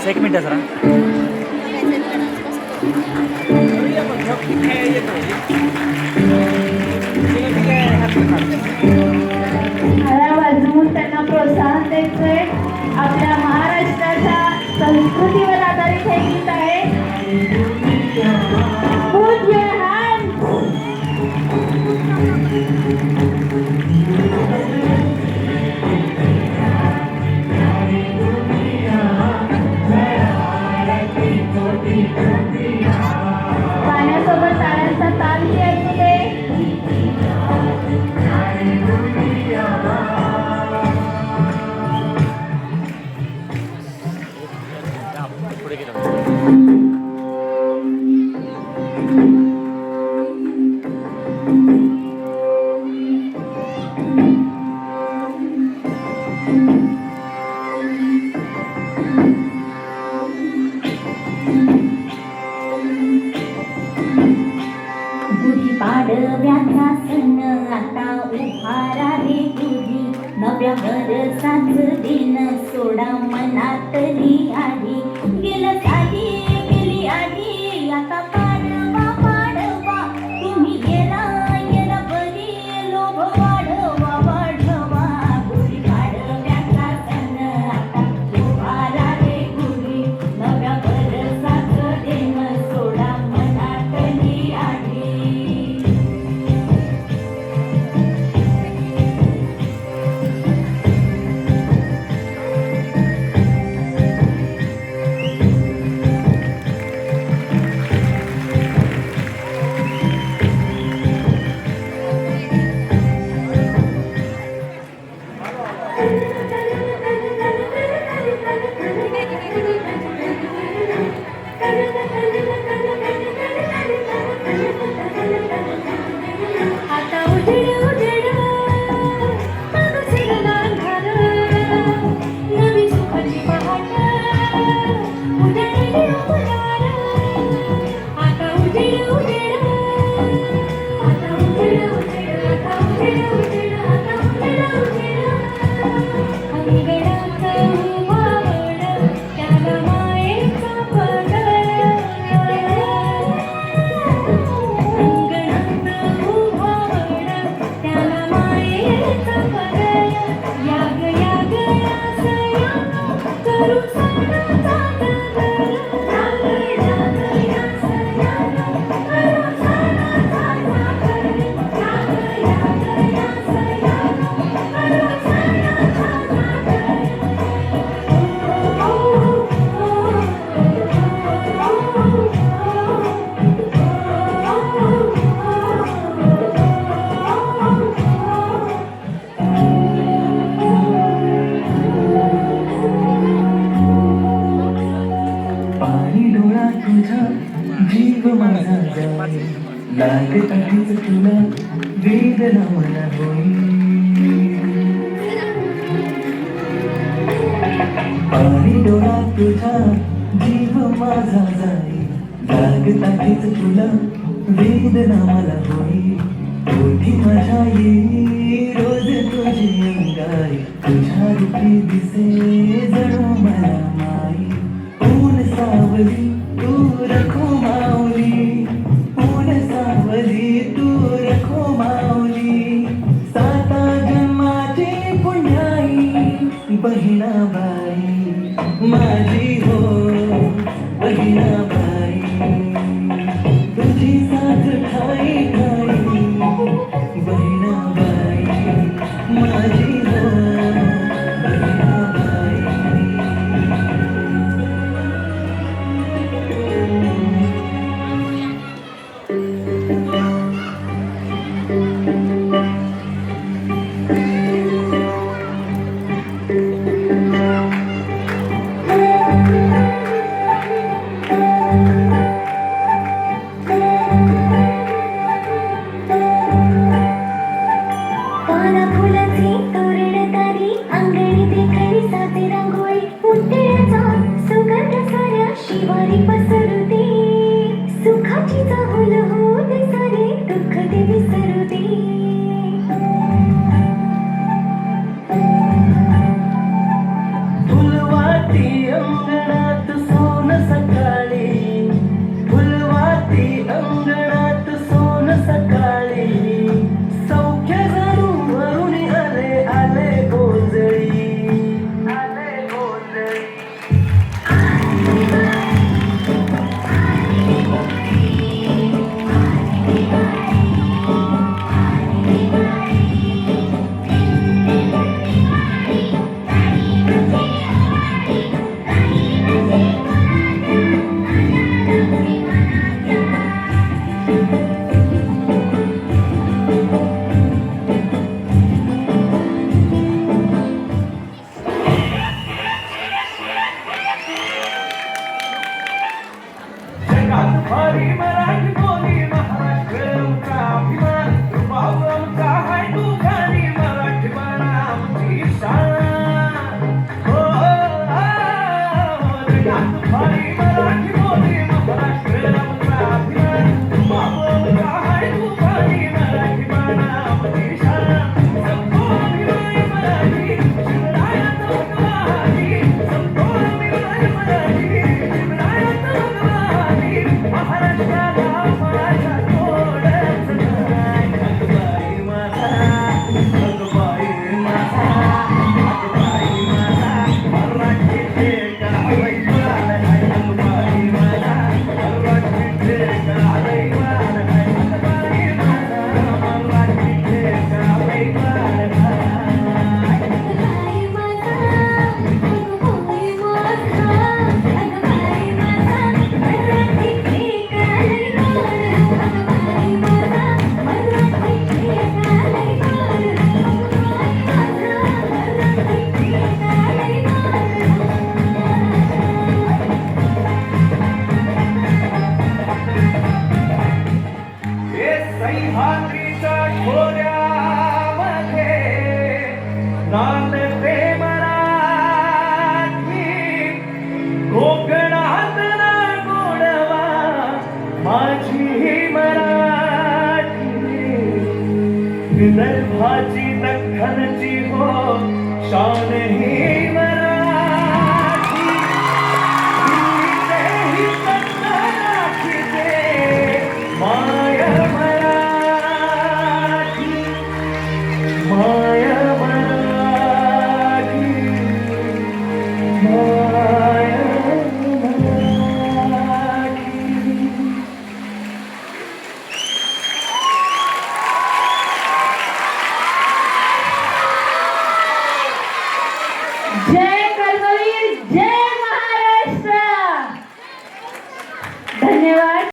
एक मिनिट जरा हळा वाजवून त्यांना प्रोत्साहन द्यायचंय. आपल्या महाराष्ट्राच्या संस्कृतीवर आधारित हे गीत आहे. Put your hands. गाण्यासोबत टाळ्यांचा तालही असू दे. पुढे गेलो पाडव्याचा सण आता उभारा रे गुढी नव्या वर्षाच दिन सोडा मनातली आधी गेलं साली गेली आधी आता पाडवा पाडवा तुम्ही गेला गेला बरी लोभ वाढवा वाढवा गुढी पाडव्याचा सण आता उभारा रे गुढी नव्या वर्षाच दिन सोडा मनातली आधी. आता उजेड उजेड मागं शिरणार घर. नवी सुखाची पहाट उजळली उमरार. आता उजेड उजेड आता उजेड उजेड आता उजेड उजेड आता उजेड उजेड अंगणात उभावड त्याला मायेचा पदर. अंगणात उभावड त्याला मायेचा पदर. याग याग यास यानो करू सणाचा जागर. याग याग यास यानो करू सणाचा जागर. याग याग यास यानो करू सणाचा पाणी डोळा तुझा जीव माझा जाई लागत आहेच तुला वेदना मला होई. पाणी डोळा तुझा जीव माझा जाई लागत आहेच तुला वेदना मला होई. ओठी माझ्या येई रोज तुझी अंगाई तुझ्या रूपी दिसे जणू मला माई. ऊन सावली तू रखो माऊली ऊन सावली तू रखो माऊली. साता जन्माची पुण्याई बहिणाबाई माझी हो बहिणाबाई. तुझी साथ ठाई ठाई बहिणाबाई माझी हो बहिणाबाई. शिवारी पसरते सुखाची चाहूल होते सारे दुःख ते विसरते. मराठीच्या खोऱ्यामध्ये नांदते मराठी कोकणात ना गोडवा माझी मराठी विदर्भाची दख्खनची हो शान ही मराठी दिल्लीचेही सत्तराशीचे माय मराठी माय मराठी माय मराठी जय कर्मवीर, जय महाराष्ट्र. धन्यवाद.